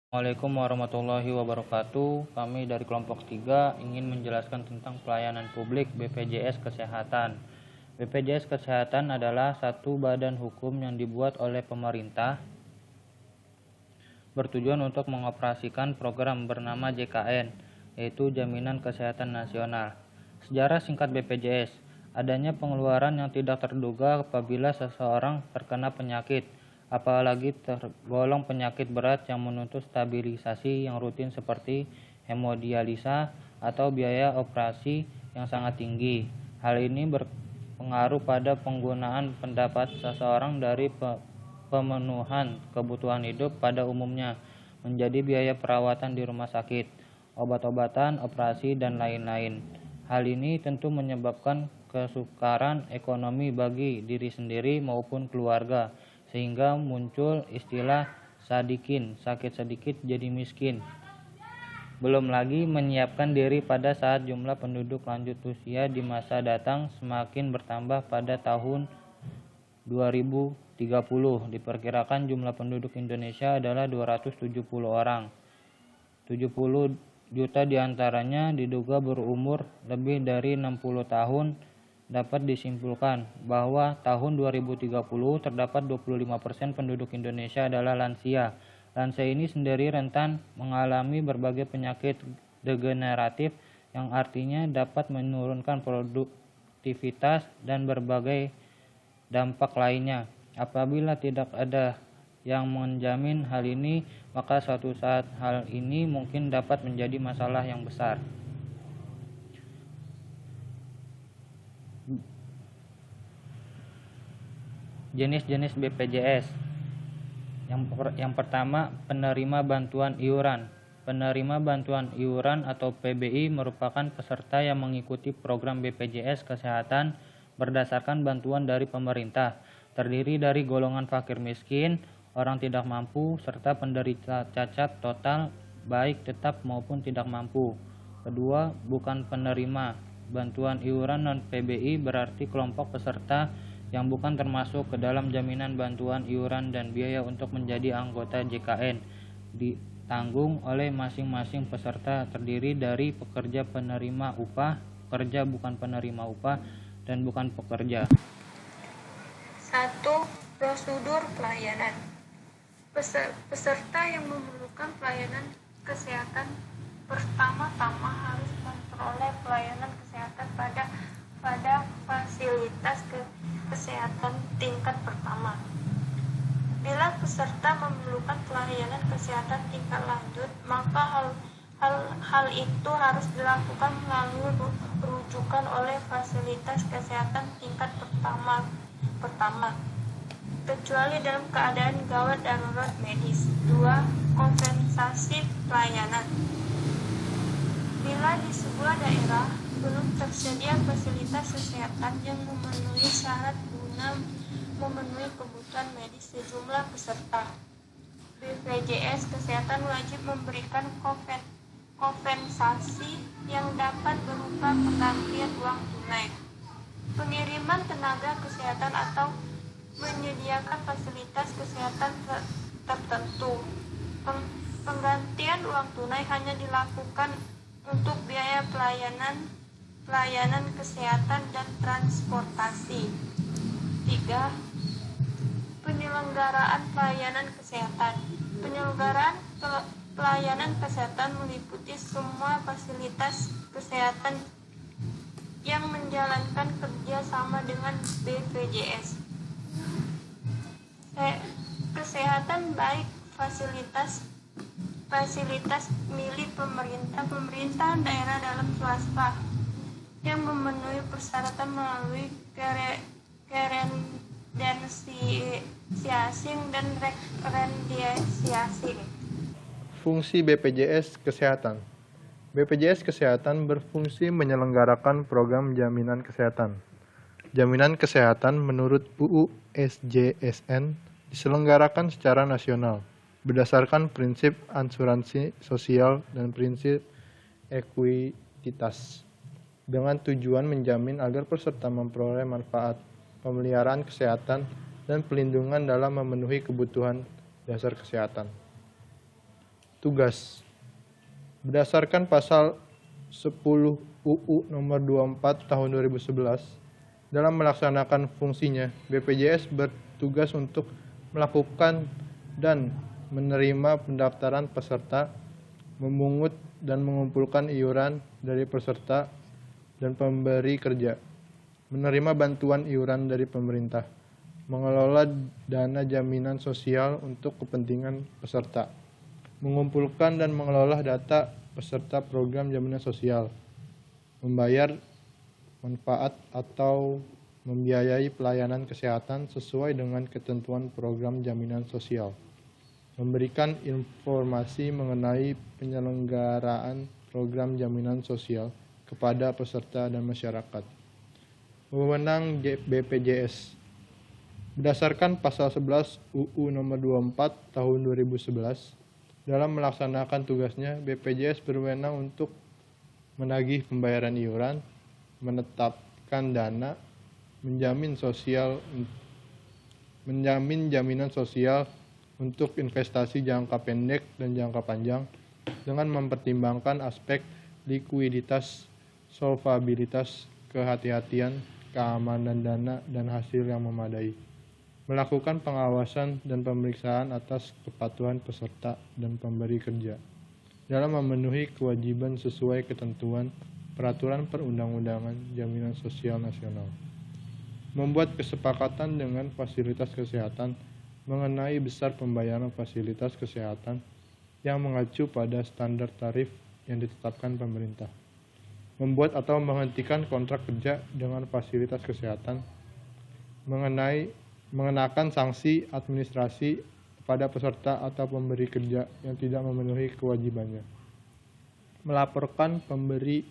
Assalamualaikum warahmatullahi wabarakatuh. Kami dari kelompok 3 ingin menjelaskan tentang pelayanan publik BPJS Kesehatan. BPJS Kesehatan adalah satu badan hukum yang dibuat oleh pemerintah bertujuan untuk mengoperasikan program bernama JKN, yaitu Jaminan Kesehatan Nasional. Sejarah singkat BPJS, adanya pengeluaran yang tidak terduga apabila seseorang terkena penyakit, apalagi tergolong penyakit berat yang menuntut stabilisasi yang rutin seperti hemodialisa atau biaya operasi yang sangat tinggi. Hal ini berpengaruh pada penggunaan pendapat seseorang dari pemenuhan kebutuhan hidup pada umumnya menjadi biaya perawatan di rumah sakit, obat-obatan, operasi, dan lain-lain. Hal ini tentu menyebabkan kesukaran ekonomi bagi diri sendiri maupun keluarga, sehingga muncul istilah sadikin, sakit sedikit jadi miskin. Belum lagi menyiapkan diri pada saat jumlah penduduk lanjut usia di masa datang semakin bertambah. Pada tahun 2030 diperkirakan jumlah penduduk Indonesia adalah 270 orang. 70 juta diantaranya diduga berumur lebih dari 60 tahun. Dapat disimpulkan bahwa tahun 2030 terdapat 25% penduduk Indonesia adalah lansia. Lansia ini sendiri rentan mengalami berbagai penyakit degeneratif yang artinya dapat menurunkan produktivitas dan berbagai dampak lainnya. Apabila tidak ada yang menjamin hal ini, maka suatu saat hal ini mungkin dapat menjadi masalah yang besar. Jenis-jenis BPJS. Yang pertama, penerima bantuan iuran. Penerima bantuan iuran atau PBI merupakan peserta yang mengikuti program BPJS Kesehatan berdasarkan bantuan dari pemerintah. Terdiri dari golongan fakir miskin, orang tidak mampu, serta penderita cacat total baik tetap maupun tidak mampu. Kedua, bukan penerima bantuan iuran non-PBI berarti kelompok peserta yang bukan termasuk ke dalam jaminan bantuan iuran dan biaya untuk menjadi anggota JKN ditanggung oleh masing-masing peserta, terdiri dari pekerja penerima upah, pekerja bukan penerima upah, dan bukan pekerja. 1. Prosedur pelayanan. Peserta yang memerlukan pelayanan kesehatan pertama-tama harus memperoleh pelayanan kesehatan pada fasilitas kesehatan tingkat pertama. Bila peserta memerlukan pelayanan kesehatan tingkat lanjut, maka hal itu harus dilakukan melalui rujukan oleh fasilitas kesehatan tingkat pertama, kecuali dalam keadaan gawat darurat medis. 2. Kompensasi pelayanan. Bila di sebuah daerah belum tersedia fasilitas kesehatan yang memenuhi syarat guna memenuhi kebutuhan medis sejumlah peserta, BPJS Kesehatan wajib memberikan kompensasi yang dapat berupa penggantian uang tunai, pengiriman tenaga kesehatan, atau menyediakan fasilitas kesehatan tertentu. Penggantian uang tunai hanya dilakukan untuk biaya pelayanan kesehatan dan transportasi. 3. Penyelenggaraan pelayanan kesehatan. Penyelenggaraan pelayanan kesehatan meliputi semua fasilitas kesehatan yang menjalankan kerja sama dengan BPJS. Kesehatan baik fasilitas milik pemerintah daerah dalam swasta yang memenuhi persyaratan melalui kredensiasi dan referensiasi. Fungsi BPJS Kesehatan. BPJS Kesehatan berfungsi menyelenggarakan program jaminan kesehatan. Jaminan kesehatan menurut UU SJSN diselenggarakan secara nasional berdasarkan prinsip asuransi sosial dan prinsip ekuitas dengan tujuan menjamin agar peserta memperoleh manfaat pemeliharaan kesehatan dan pelindungan dalam memenuhi kebutuhan dasar kesehatan. Tugas. Berdasarkan pasal 10 UU nomor 24 tahun 2011, dalam melaksanakan fungsinya, BPJS bertugas untuk melakukan dan menerima pendaftaran peserta, memungut dan mengumpulkan iuran dari peserta dan pemberi kerja, menerima bantuan iuran dari pemerintah, mengelola dana jaminan sosial untuk kepentingan peserta, mengumpulkan dan mengelola data peserta program jaminan sosial, membayar manfaat atau membiayai pelayanan kesehatan sesuai dengan ketentuan program jaminan sosial, memberikan informasi mengenai penyelenggaraan program jaminan sosial kepada peserta dan masyarakat. Wewenang BPJS. Berdasarkan pasal 11 UU nomor 24 tahun 2011, dalam melaksanakan tugasnya, BPJS berwenang untuk menagih pembayaran iuran, menetapkan dana, menjamin jaminan sosial untuk investasi jangka pendek dan jangka panjang dengan mempertimbangkan aspek likuiditas, solvabilitas, kehati-hatian, keamanan dana, dan hasil yang memadai. Melakukan pengawasan dan pemeriksaan atas kepatuhan peserta dan pemberi kerja dalam memenuhi kewajiban sesuai ketentuan peraturan perundang-undangan jaminan sosial nasional. Membuat kesepakatan dengan fasilitas kesehatan mengenai besar pembayaran fasilitas kesehatan yang mengacu pada standar tarif yang ditetapkan pemerintah. Membuat atau menghentikan kontrak kerja dengan fasilitas kesehatan mengenakan sanksi administrasi pada peserta atau pemberi kerja yang tidak memenuhi kewajibannya. Melaporkan pemberi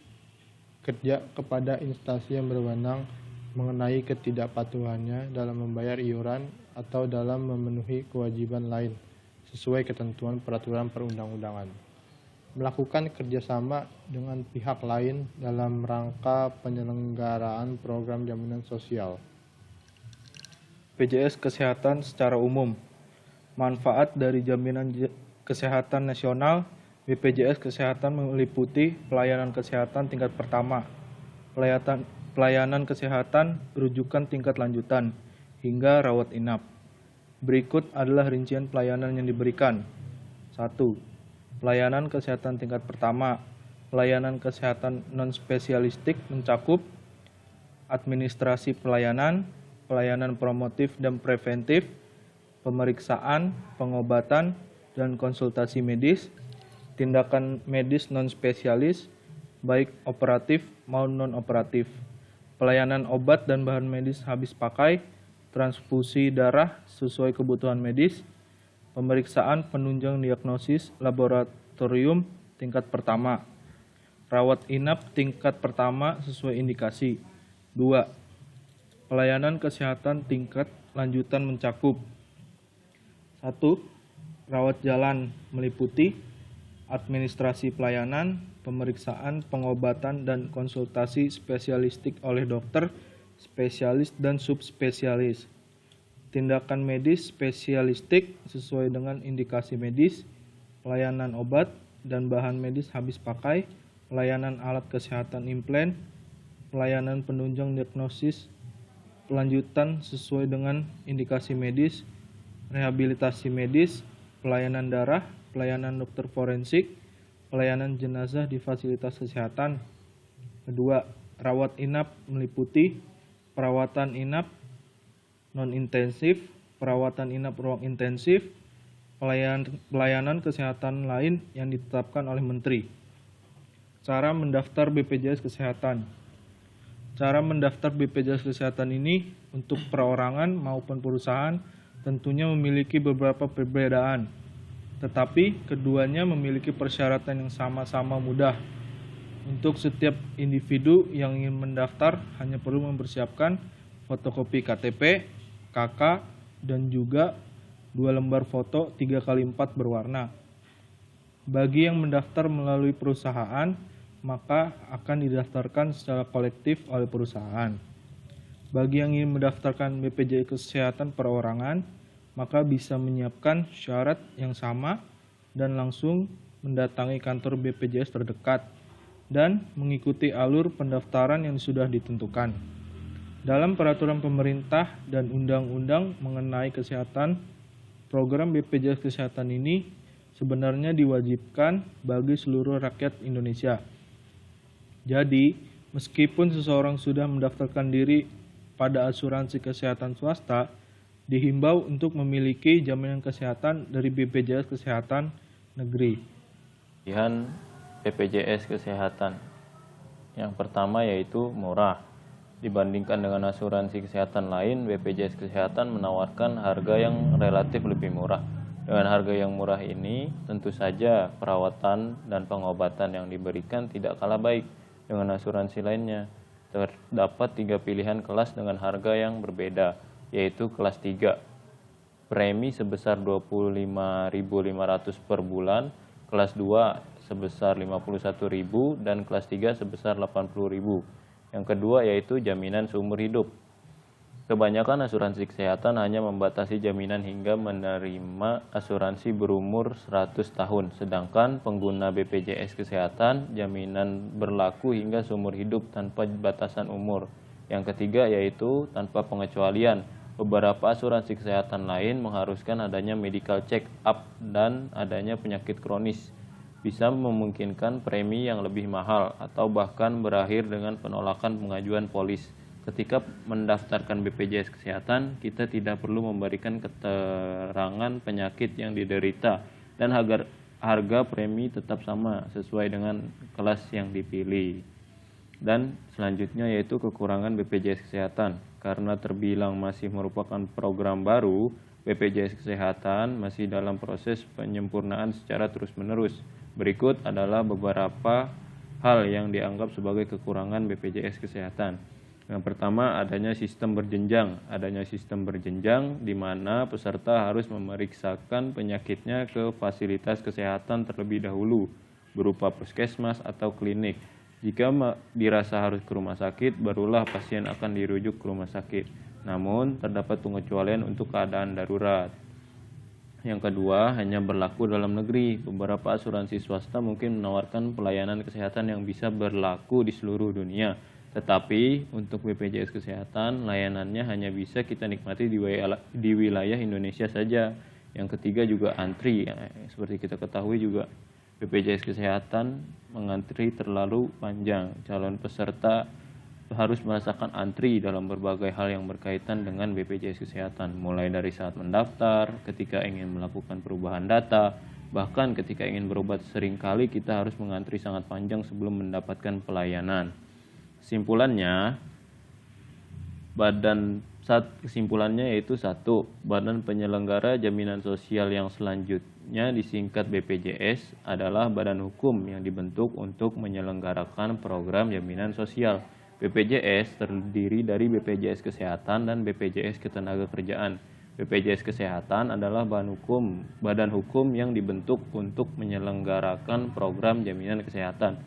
kerja kepada instansi yang berwenang mengenai ketidakpatuhannya dalam membayar iuran atau dalam memenuhi kewajiban lain sesuai ketentuan peraturan perundang-undangan. Melakukan kerjasama dengan pihak lain dalam rangka penyelenggaraan program jaminan sosial. BPJS Kesehatan secara umum. Manfaat dari jaminan kesehatan nasional, BPJS Kesehatan meliputi pelayanan kesehatan tingkat pertama, pelayanan kesehatan rujukan tingkat lanjutan, hingga rawat inap. Berikut adalah rincian pelayanan yang diberikan. 1. Pelayanan kesehatan tingkat pertama. Pelayanan kesehatan non-spesialistik mencakup administrasi pelayanan, pelayanan promotif dan preventif, pemeriksaan, pengobatan, dan konsultasi medis, tindakan medis non-spesialis, baik operatif maupun non-operatif, pelayanan obat dan bahan medis habis pakai, transfusi darah sesuai kebutuhan medis, pemeriksaan penunjang diagnosis laboratorium tingkat pertama, rawat inap tingkat pertama sesuai indikasi. 2. Pelayanan kesehatan tingkat lanjutan mencakup 1. Rawat jalan meliputi administrasi pelayanan, pemeriksaan, pengobatan, dan konsultasi spesialistik oleh dokter, spesialis, dan subspesialis. Tindakan medis spesialistik sesuai dengan indikasi medis, pelayanan obat dan bahan medis habis pakai, pelayanan alat kesehatan implan, pelayanan penunjang diagnosis pelanjutan sesuai dengan indikasi medis, rehabilitasi medis, pelayanan darah, pelayanan dokter forensik, pelayanan jenazah di fasilitas kesehatan. 2. Rawat inap meliputi perawatan inap non-intensif, perawatan inap ruang intensif, pelayanan kesehatan lain yang ditetapkan oleh Menteri. Cara mendaftar BPJS Kesehatan. Cara mendaftar BPJS Kesehatan ini untuk perorangan maupun perusahaan tentunya memiliki beberapa perbedaan, tetapi keduanya memiliki persyaratan yang sama-sama mudah. Untuk setiap individu yang ingin mendaftar hanya perlu mempersiapkan fotokopi KTP, KK, dan juga 2 lembar foto 3x4 berwarna. Bagi yang mendaftar melalui perusahaan, maka akan didaftarkan secara kolektif oleh perusahaan. Bagi yang ingin mendaftarkan BPJS Kesehatan perorangan, maka bisa menyiapkan syarat yang sama, dan langsung mendatangi kantor BPJS terdekat dan mengikuti alur pendaftaran yang sudah ditentukan. Dalam peraturan pemerintah dan undang-undang mengenai kesehatan, program BPJS Kesehatan ini sebenarnya diwajibkan bagi seluruh rakyat Indonesia. Jadi, meskipun seseorang sudah mendaftarkan diri pada asuransi kesehatan swasta, dihimbau untuk memiliki jaminan kesehatan dari BPJS Kesehatan Negeri. Pilihan BPJS Kesehatan. Yang pertama yaitu murah. Dibandingkan dengan asuransi kesehatan lain, BPJS Kesehatan menawarkan harga yang relatif lebih murah. Dengan harga yang murah ini, tentu saja perawatan dan pengobatan yang diberikan tidak kalah baik dengan asuransi lainnya. Terdapat 3 pilihan kelas dengan harga yang berbeda, yaitu kelas 3. Premi sebesar 25.500 per bulan, kelas 2 sebesar 51.000 dan kelas 3 sebesar 80.000. Yang kedua yaitu jaminan seumur hidup. Kebanyakan asuransi kesehatan hanya membatasi jaminan hingga menerima asuransi berumur 100 tahun, sedangkan pengguna BPJS Kesehatan jaminan berlaku hingga seumur hidup tanpa batasan umur. Yang ketiga yaitu tanpa pengecualian. Beberapa asuransi kesehatan lain mengharuskan adanya medical check up dan adanya penyakit kronis, bisa memungkinkan premi yang lebih mahal atau bahkan berakhir dengan penolakan pengajuan polis. Ketika mendaftarkan BPJS Kesehatan, kita tidak perlu memberikan keterangan penyakit yang diderita dan harga premi tetap sama sesuai dengan kelas yang dipilih. Dan selanjutnya yaitu kekurangan BPJS Kesehatan. Karena terbilang masih merupakan program baru, BPJS Kesehatan masih dalam proses penyempurnaan secara terus-menerus. Berikut adalah beberapa hal yang dianggap sebagai kekurangan BPJS Kesehatan. Yang pertama, adanya sistem berjenjang. Adanya sistem berjenjang di mana peserta harus memeriksakan penyakitnya ke fasilitas kesehatan terlebih dahulu, berupa puskesmas atau klinik. Jika dirasa harus ke rumah sakit, barulah pasien akan dirujuk ke rumah sakit. Namun, terdapat pengecualian untuk keadaan darurat. Yang kedua, hanya berlaku dalam negeri. Beberapa asuransi swasta mungkin menawarkan pelayanan kesehatan yang bisa berlaku di seluruh dunia. Tetapi untuk BPJS Kesehatan, layanannya hanya bisa kita nikmati di wilayah Indonesia saja. Yang ketiga juga antri. Seperti kita ketahui juga BPJS Kesehatan mengantri terlalu panjang. Calon peserta harus merasakan antri dalam berbagai hal yang berkaitan dengan BPJS Kesehatan. Mulai dari saat mendaftar, ketika ingin melakukan perubahan data, bahkan ketika ingin berobat seringkali kita harus mengantri sangat panjang sebelum mendapatkan pelayanan. Kesimpulannya yaitu 1. Badan Penyelenggara Jaminan Sosial yang selanjutnya disingkat BPJS adalah badan hukum yang dibentuk untuk menyelenggarakan program jaminan sosial. BPJS terdiri dari BPJS Kesehatan dan BPJS Ketenagakerjaan. BPJS Kesehatan adalah badan hukum yang dibentuk untuk menyelenggarakan program jaminan kesehatan.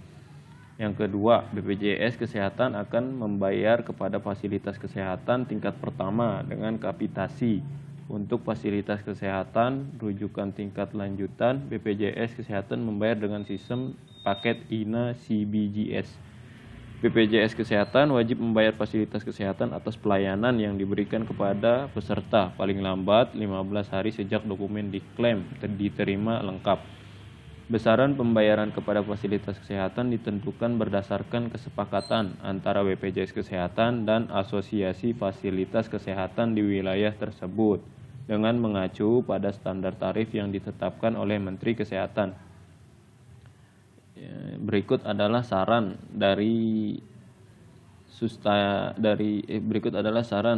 Yang kedua, BPJS Kesehatan akan membayar kepada fasilitas kesehatan tingkat pertama dengan kapitasi. Untuk fasilitas kesehatan rujukan tingkat lanjutan, BPJS Kesehatan membayar dengan sistem paket INA CBGS. BPJS Kesehatan wajib membayar fasilitas kesehatan atas pelayanan yang diberikan kepada peserta paling lambat 15 hari sejak dokumen diklaim diterima lengkap. Besaran pembayaran kepada fasilitas kesehatan ditentukan berdasarkan kesepakatan antara BPJS Kesehatan dan Asosiasi Fasilitas Kesehatan di wilayah tersebut dengan mengacu pada standar tarif yang ditetapkan oleh Menteri Kesehatan. Berikut adalah saran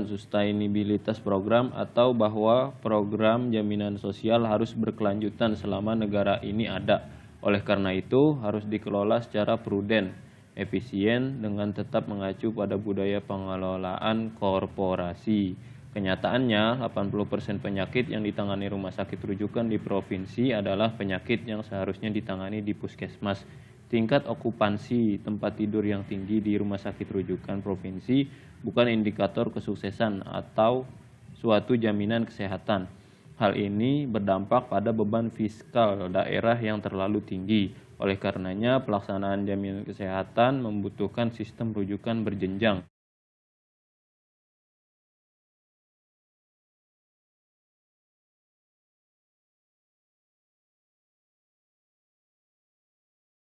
sustainabilitas program atau bahwa program jaminan sosial harus berkelanjutan selama negara ini ada. Oleh karena itu harus dikelola secara prudent, efisien dengan tetap mengacu pada budaya pengelolaan korporasi. Kenyataannya 80% penyakit yang ditangani rumah sakit rujukan di provinsi adalah penyakit yang seharusnya ditangani di puskesmas. Tingkat okupansi tempat tidur yang tinggi di rumah sakit rujukan provinsi bukan indikator kesuksesan atau suatu jaminan kesehatan. Hal ini berdampak pada beban fiskal daerah yang terlalu tinggi. Oleh karenanya, pelaksanaan jaminan kesehatan membutuhkan sistem rujukan berjenjang.